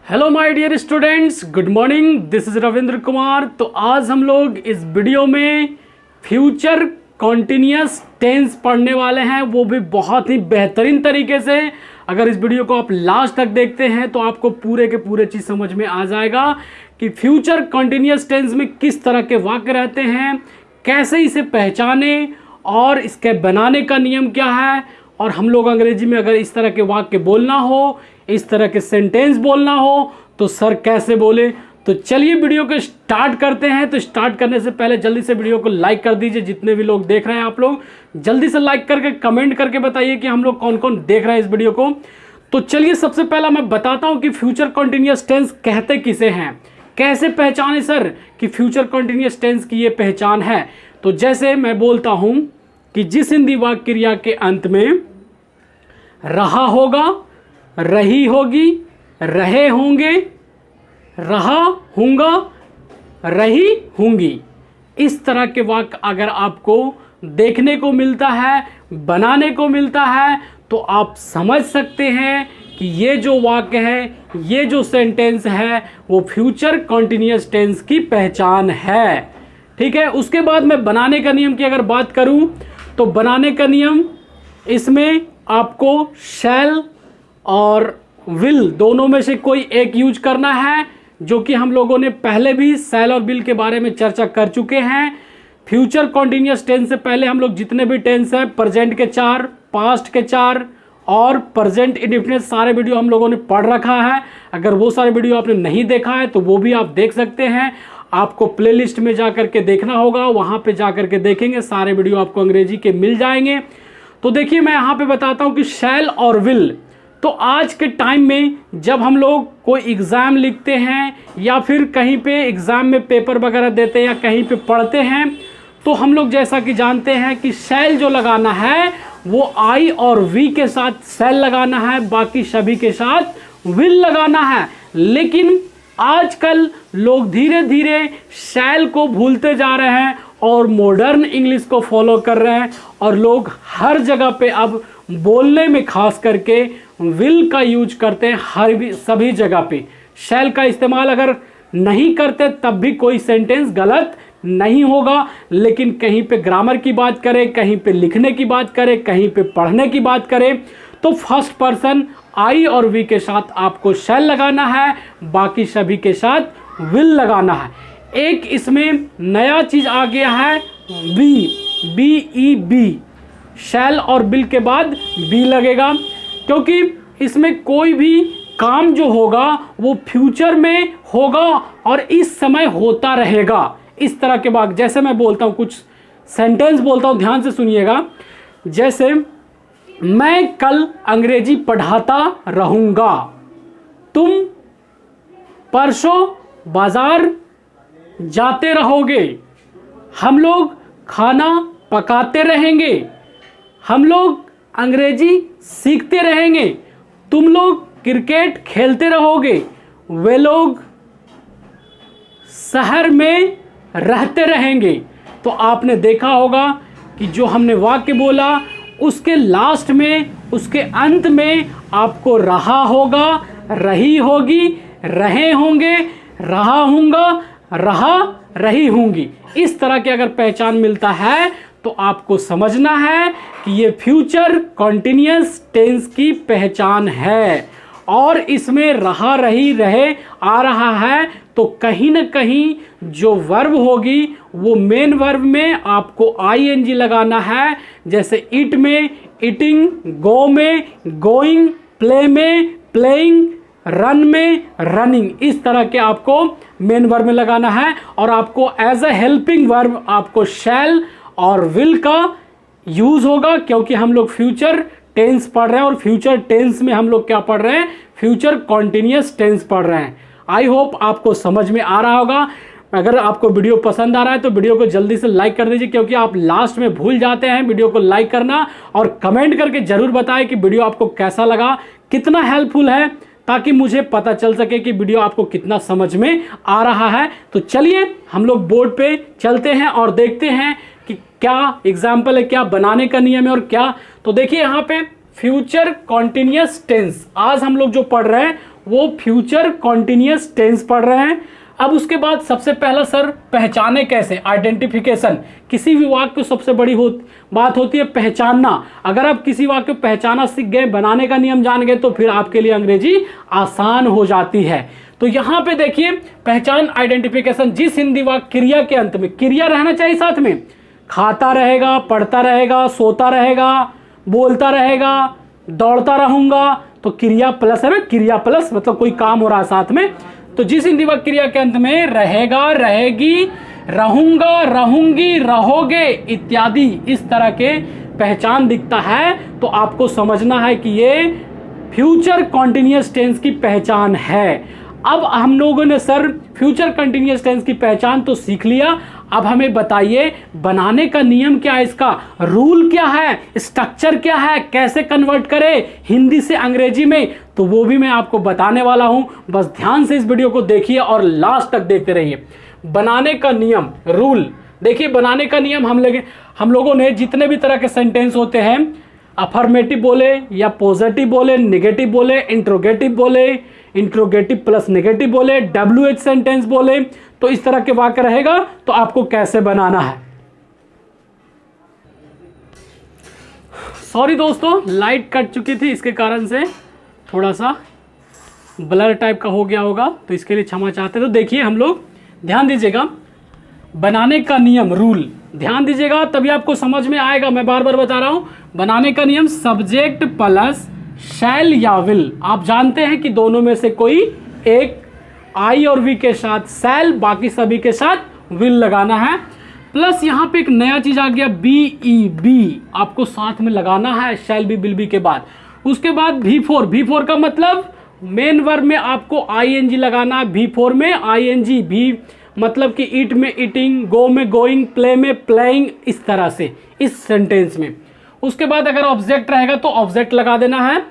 Hello my dear students, good morning. This is Ravindra Kumar. तो आज हम लोग इस वीडियो में फ्यूचर कॉन्टिन्यूअस टेंस पढ़ने वाले हैं, वो भी बहुत ही बेहतरीन तरीके से। अगर इस वीडियो को आप लास्ट तक देखते हैं तो आपको पूरे के पूरे चीज़ समझ में आ जाएगा कि फ्यूचर कॉन्टिन्यूअस टेंस में किस तरह के वाक्य रहते हैं, कैसे इसे पहचाने और इसके बनाने का नियम क्या है। और हम लोग अंग्रेजी में अगर इस तरह के वाक्य बोलना हो, इस तरह के सेंटेंस बोलना हो तो सर कैसे बोले। तो चलिए वीडियो को स्टार्ट करते हैं। तो स्टार्ट करने से पहले जल्दी से वीडियो को लाइक कर दीजिए। जितने भी लोग देख रहे हैं आप लोग जल्दी से लाइक करके कमेंट करके बताइए कि हम लोग कौन कौन देख रहे हैं इस वीडियो को। तो चलिए सबसे पहला मैं बताता हूं कि फ्यूचर कॉन्टिन्यूअस टेंस कहते किसे हैं, कैसे पहचाने सर कि फ्यूचर कॉन्टिन्यूअस टेंस की ये पहचान है। तो जैसे मैं बोलता हूं कि जिस हिंदी वाक्य क्रिया के अंत में रहा होगा, रही होगी, रहे होंगे, रहा हूंगा, रही होंगी, इस तरह के वाक्य अगर आपको देखने को मिलता है, बनाने को मिलता है, तो आप समझ सकते हैं कि ये जो वाक्य है, ये जो सेंटेंस है, वो फ्यूचर कॉन्टिन्यूअस टेंस की पहचान है। ठीक है। उसके बाद मैं बनाने का नियम की अगर बात करूं तो बनाने का नियम, इसमें आपको शैल और विल दोनों में से कोई एक यूज करना है, जो कि हम लोगों ने पहले भी शैल और विल के बारे में चर्चा कर चुके हैं। फ्यूचर कॉन्टिन्यूअस टेंस से पहले हम लोग जितने भी टेंस हैं, प्रेजेंट के 4, पास्ट के 4 और प्रेजेंट इंडेफिनिट, सारे वीडियो हम लोगों ने पढ़ रखा है। अगर वो सारे वीडियो आपने नहीं देखा है तो वो भी आप देख सकते हैं। आपको प्लेलिस्ट में जा करके देखना होगा, वहाँ पे जा करके देखेंगे, सारे वीडियो आपको अंग्रेजी के मिल जाएंगे। तो देखिए मैं यहाँ पे बताता हूँ कि शैल और विल, तो आज के टाइम में जब हम लोग कोई एग्ज़ाम लिखते हैं या फिर कहीं पे एग्ज़ाम में पेपर वगैरह देते हैं या कहीं पे पढ़ते हैं, तो हम लोग जैसा कि जानते हैं कि शैल जो लगाना है वो आई और वी के साथ शैल लगाना है, बाकी सभी के साथ विल लगाना है। लेकिन आजकल लोग धीरे धीरे शैल को भूलते जा रहे हैं और मॉडर्न इंग्लिश को फॉलो कर रहे हैं, और लोग हर जगह पे अब बोलने में खास करके विल का यूज करते हैं। सभी जगह पे शैल का इस्तेमाल अगर नहीं करते तब भी कोई सेंटेंस गलत नहीं होगा। लेकिन कहीं पे ग्रामर की बात करें, कहीं पे लिखने की बात करें, कहीं पे पढ़ने की बात करें, तो फर्स्ट पर्सन आई और वी के साथ आपको शैल लगाना है, बाकी सभी के साथ विल लगाना है। एक इसमें नया चीज आ गया है, बी, शैल और विल के बाद बी लगेगा, क्योंकि इसमें कोई भी काम जो होगा वो फ्यूचर में होगा और इस समय होता रहेगा। इस तरह के वाक्य, जैसे मैं बोलता हूं, कुछ सेंटेंस बोलता हूं, ध्यान से सुनिएगा। जैसे मैं कल अंग्रेजी पढ़ाता रहूंगा, तुम परसों बाजार जाते रहोगे, हम लोग खाना पकाते रहेंगे, हम लोग अंग्रेजी सीखते रहेंगे, तुम लोग क्रिकेट खेलते रहोगे, वे लोग शहर में रहते रहेंगे। तो आपने देखा होगा कि जो हमने वाक्य बोला उसके लास्ट में, उसके अंत में आपको रहा होगा, रही होगी, रहे होंगे, रहा हूंगा, रहा रही होंगी, इस तरह की अगर पहचान मिलता है तो आपको समझना है कि ये फ्यूचर कॉन्टिन्यूअस टेंस की पहचान है। और इसमें रहा, रही, रहे आ रहा है, तो कहीं ना कहीं जो वर्ब होगी वो मेन वर्ब में आपको आईएनजी लगाना है। जैसे इट में ईटिंग, गो में गोइंग, प्ले में प्लेइंग, रन में रनिंग, इस तरह के आपको मेन वर्ब में लगाना है। और आपको एज अ हेल्पिंग वर्ब आपको शैल और विल का यूज होगा, क्योंकि हम लोग फ्यूचर टेंस पढ़ रहे हैं और फ्यूचर टेंस में हम लोग क्या पढ़ रहे हैं, फ्यूचर कॉन्टिन्यूअस टेंस पढ़ रहे हैं। आई होप आपको समझ में आ रहा होगा। अगर आपको वीडियो पसंद आ रहा है तो वीडियो को जल्दी से लाइक कर दीजिए, क्योंकि आप लास्ट में भूल जाते हैं वीडियो को लाइक करना। और कमेंट करके जरूर बताएं कि वीडियो आपको कैसा लगा, कितना हेल्पफुल है, ताकि मुझे पता चल सके कि वीडियो आपको कितना समझ में आ रहा है। तो चलिए हम लोग बोर्ड पे चलते हैं और देखते हैं कि क्या एग्जाम्पल है, क्या बनाने का नियम है और क्या। तो देखिए यहाँ पे फ्यूचर कॉन्टिन्यूअस टेंस आज हम लोग जो पढ़ रहे हैं वो फ्यूचर कॉन्टिन्यूअस टेंस पढ़ रहे हैं। अब उसके बाद सबसे पहला सर पहचाने कैसे, आइडेंटिफिकेशन। किसी भी वाक्य को सबसे बड़ी बात होती है पहचानना। अगर आप किसी वाक्य को पहचाना सीख गए, बनाने का नियम जान गए, तो फिर आपके लिए अंग्रेजी आसान हो जाती है। तो यहां पे देखिए पहचान, आइडेंटिफिकेशन। जिस हिंदी वाक्य क्रिया के अंत में क्रिया रहना चाहिए, साथ में खाता रहेगा, पढ़ता रहेगा, सोता रहेगा, बोलता रहेगा, दौड़ता रहूंगा, तो क्रिया प्लस है ना, क्रिया प्लस मतलब कोई काम हो रहा है साथ में। तो जिस हिंदी वाक्य क्रिया के अंत में रहेगा, रहेगी, रहूंगा, रहूंगी, रहोगे इत्यादि इस तरह के पहचान दिखता है, तो आपको समझना है कि ये फ्यूचर कॉन्टिन्यूअस टेंस की पहचान है। अब हम लोगों ने सर फ्यूचर कंटिन्यूअस टेंस की पहचान तो सीख लिया। अब हमें बताइए बनाने का नियम क्या है, इसका रूल क्या है, स्ट्रक्चर क्या है, कैसे कन्वर्ट करें हिंदी से अंग्रेजी में, तो वो भी मैं आपको बताने वाला हूं। बस ध्यान से इस वीडियो को देखिए और लास्ट तक देखते रहिए। बनाने का नियम, रूल देखिए। बनाने का नियम हम लोगों ने जितने भी तरह के सेंटेंस होते हैं, अफर्मेटिव बोले या पॉजिटिव बोले, नेगेटिव बोले, इंट्रोगेटिव बोले, इंट्रोगेटिव प्लस नेगेटिव बोले, WH सेंटेंस बोले, तो इस तरह के वाक्य रहेगा, तो आपको कैसे बनाना है। सॉरी दोस्तों, लाइट कट चुकी थी, इसके कारण से थोड़ा सा ब्लर टाइप का हो गया होगा, तो इसके लिए क्षमा चाहते हैं। तो देखिए हम लोग ध्यान दीजिएगा, बनाने का नियम, रूल ध्यान दीजिएगा तभी आपको समझ में आएगा। मैं बार बार बता रहा हूं, बनाने का नियम सब्जेक्ट प्लस शैल या विल। आप जानते हैं कि दोनों में से कोई एक आई और वी के साथ शैल, बाकी सभी के साथ विल लगाना है। प्लस यहां पे एक नया चीज आ गया BEB, आपको साथ में लगाना है शैल बी विल बी के बाद। उसके बाद V4 का मतलब मेन वर्ब में आपको ING लगाना है, V4 में ING, भी मतलब कि ईट में ईटिंग, गो में गोइंग, प्ले में प्लेइंग, इस तरह से इस सेंटेंस में। उसके बाद अगर ऑब्जेक्ट रहेगा तो ऑब्जेक्ट लगा देना है।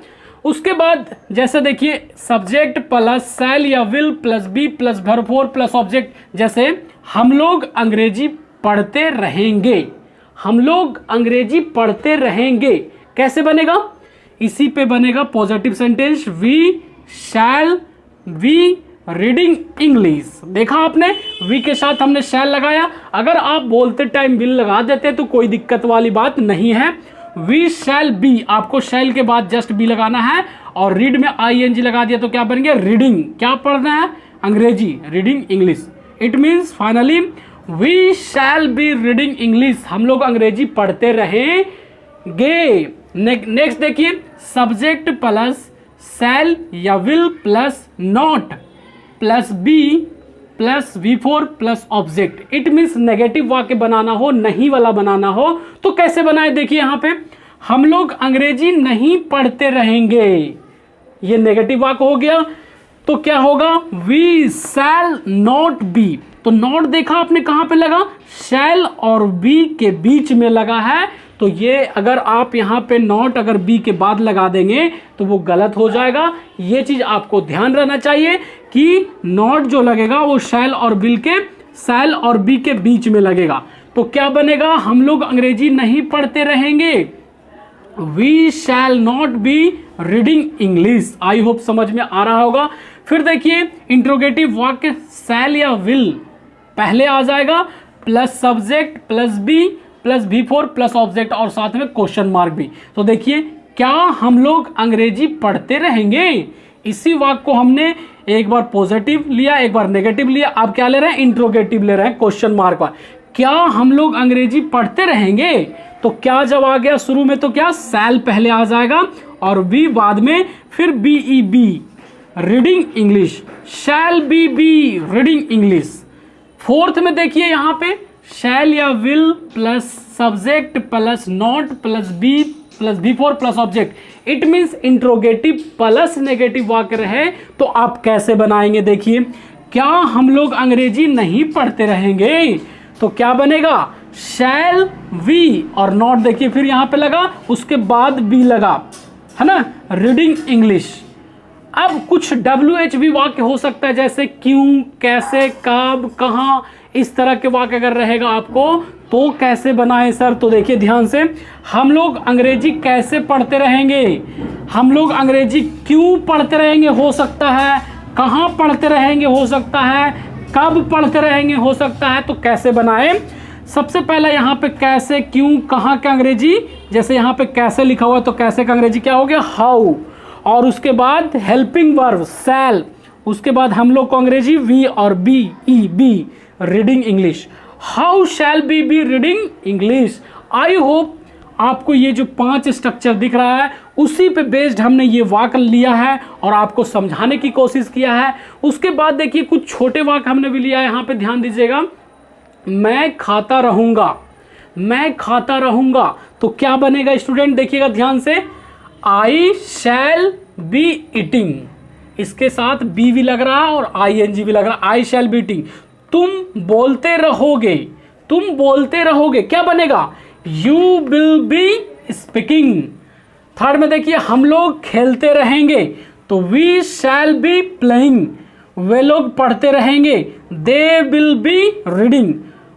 उसके बाद जैसे देखिए सब्जेक्ट प्लस शैल या will plus be plus verb 4 plus object, जैसे हम लोग अंग्रेजी पढ़ते रहेंगे, हम लोग अंग्रेजी पढ़ते रहेंगे, कैसे बनेगा, इसी पे बनेगा positive sentence, we shall we reading English. देखा आपने, वी के साथ हमने शैल लगाया। अगर आप बोलते टाइम विल लगा देते तो कोई दिक्कत वाली बात नहीं है। वी शैल बी, आपको शैल के बाद जस्ट बी लगाना है, और रीड में ING लगा दिया तो क्या बन गया, रीडिंग। क्या पढ़ना है, अंग्रेजी, reading English. It means finally we shall be reading English, हम लोग अंग्रेजी पढ़ते रहेंगे। नेक्स्ट देखिए सब्जेक्ट प्लस शैल या will plus not plus be plus V4 plus object. It means negative वाक्य बनाना हो, नहीं वाला बनाना हो, तो कैसे बनाए, देखिए यहां पे हम लोग अंग्रेजी नहीं पढ़ते रहेंगे, ये नेगेटिव वाक्य हो गया, तो क्या होगा, वी शैल नॉट बी। तो नॉट देखा आपने कहां पे लगा, शैल और बी के बीच में लगा है, तो ये अगर आप यहाँ पे नॉट अगर बी के बाद लगा देंगे तो वो गलत हो जाएगा। ये चीज आपको ध्यान रहना चाहिए कि नॉट जो लगेगा वो शैल और विल के, शैल और बी के बीच में लगेगा। तो क्या बनेगा, हम लोग अंग्रेजी नहीं पढ़ते रहेंगे, we shall not be reading English. I hope समझ में आ रहा होगा। फिर देखिए इंट्रोगेटिव वाक्य शैल या विल पहले आ जाएगा, plus subject plus be plus V4 plus object, और साथ में क्वेश्चन मार्क भी। तो देखिए क्या हम लोग अंग्रेजी पढ़ते रहेंगे, इसी वाक्य को हमने एक बार पॉजिटिव लिया, एक बार नेगेटिव लिया, अब क्या ले रहे हैं, इंट्रोगेटिव ले रहे हैं, क्वेश्चन मार्क पर। क्या हम लोग अंग्रेजी पढ़ते रहेंगे, तो क्या जब आ गया शुरू में तो क्या शैल पहले आ जाएगा और बी बाद में, फिर BEB reading English, shall be reading English. Fourth में देखिए यहां पे शैल या will plus subject plus not plus be plus V4 plus object. It means interrogative plus negative वाक्य रहे, तो आप कैसे बनाएंगे, देखिए क्या हम लोग अंग्रेजी नहीं पढ़ते रहेंगे, तो क्या बनेगा, शैल वी और नॉट देखिए फिर यहां पे लगा, उसके बाद बी लगा, है ना, रीडिंग इंग्लिश। अब कुछ WH भी वाक्य हो सकता है, जैसे क्यों, कैसे, कब, कहां, इस तरह के वाक्य अगर रहेगा आपको तो कैसे बनाएं सर, तो देखिए ध्यान से, हम लोग अंग्रेजी कैसे पढ़ते रहेंगे, हम लोग अंग्रेजी क्यों पढ़ते रहेंगे हो सकता है, कहाँ पढ़ते रहेंगे हो सकता है, कब पढ़ते रहेंगे हो सकता है, तो कैसे बनाएं। सबसे पहले यहाँ पे कैसे, क्यों, कहाँ का अंग्रेजी, जैसे यहाँ पे कैसे लिखा हुआ है तो कैसे का अंग्रेजी क्या हो गया, हाउ। और उसके बाद हेल्पिंग वर्ब शैल, उसके बाद हम लोग को अंग्रेजी वी और be, E be, reading English. How shall be be reading English. I hope आपको ये जो 5 स्ट्रक्चर दिख रहा है उसी पे बेस्ड हमने ये वाक्य लिया है और आपको समझाने की कोशिश किया है। उसके बाद देखिए कुछ छोटे वाक्य हमने भी लिया है, यहाँ पे ध्यान दीजिएगा। मैं खाता रहूँगा, मैं खाता रहूँगा, तो क्या बनेगा स्टूडेंट, देखिएगा ध्यान से, आई शैल बी ईटिंग, इसके साथ बी भी लग रहा है और ING भी लग रहा है, आई शैल बी ईटिंग। तुम बोलते रहोगे, तुम बोलते रहोगे, क्या बनेगा, you will be speaking. Third में देखिए हम लोग खेलते रहेंगे, तो वी शैल बी प्लेइंग, वे लोग पढ़ते रहेंगे, they will be reading.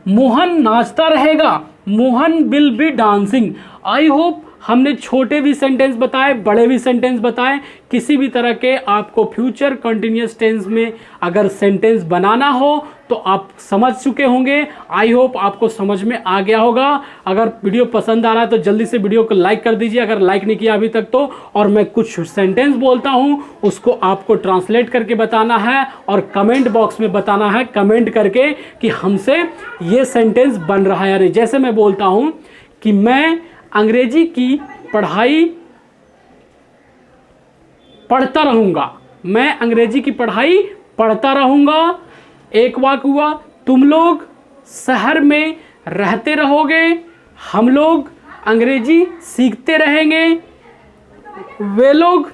Mohan नाचता रहेगा, Mohan will be dancing. I hope हमने छोटे भी सेंटेंस बताए, बड़े भी सेंटेंस बताए, किसी भी तरह के आपको फ्यूचर कंटिन्यूअस टेंस में अगर सेंटेंस बनाना हो तो आप समझ चुके होंगे। आई होप आपको समझ में आ गया होगा। अगर वीडियो पसंद आ रहा है तो जल्दी से वीडियो को लाइक कर दीजिए अगर लाइक नहीं किया अभी तक तो। और मैं कुछ सेंटेंस बोलता हूं उसको आपको ट्रांसलेट करके बताना है और कमेंट बॉक्स में बताना है कमेंट करके कि हमसे ये सेंटेंस बन रहा है या नहीं। जैसे मैं बोलता हूं कि मैं अंग्रेजी की पढ़ाई पढ़ता रहूंगा, मैं अंग्रेजी की पढ़ाई पढ़ता रहूंगा। एक वाक्य हुआ, तुम लोग शहर में रहते रहोगे, हम लोग अंग्रेजी सीखते रहेंगे, वे लोग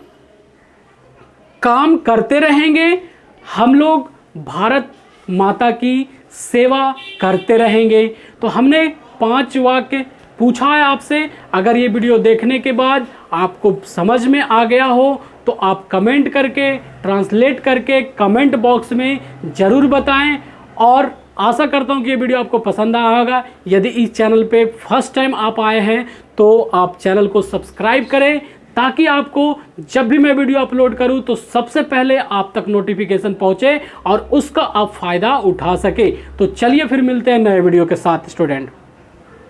काम करते रहेंगे, हम लोग भारत माता की सेवा करते रहेंगे। तो हमने 5 वाक्य पूछा है आपसे। अगर ये वीडियो देखने के बाद आपको समझ में आ गया हो तो आप कमेंट करके ट्रांसलेट करके कमेंट बॉक्स में ज़रूर बताएं। और आशा करता हूँ कि ये वीडियो आपको पसंद आया होगा। यदि इस चैनल पे फर्स्ट टाइम आप आए हैं तो आप चैनल को सब्सक्राइब करें ताकि आपको जब भी मैं वीडियो अपलोड करूं तो सबसे पहले आप तक नोटिफिकेशन पहुंचे और उसका आप फ़ायदा उठा सके। तो चलिए फिर मिलते हैं नए वीडियो के साथ स्टूडेंट।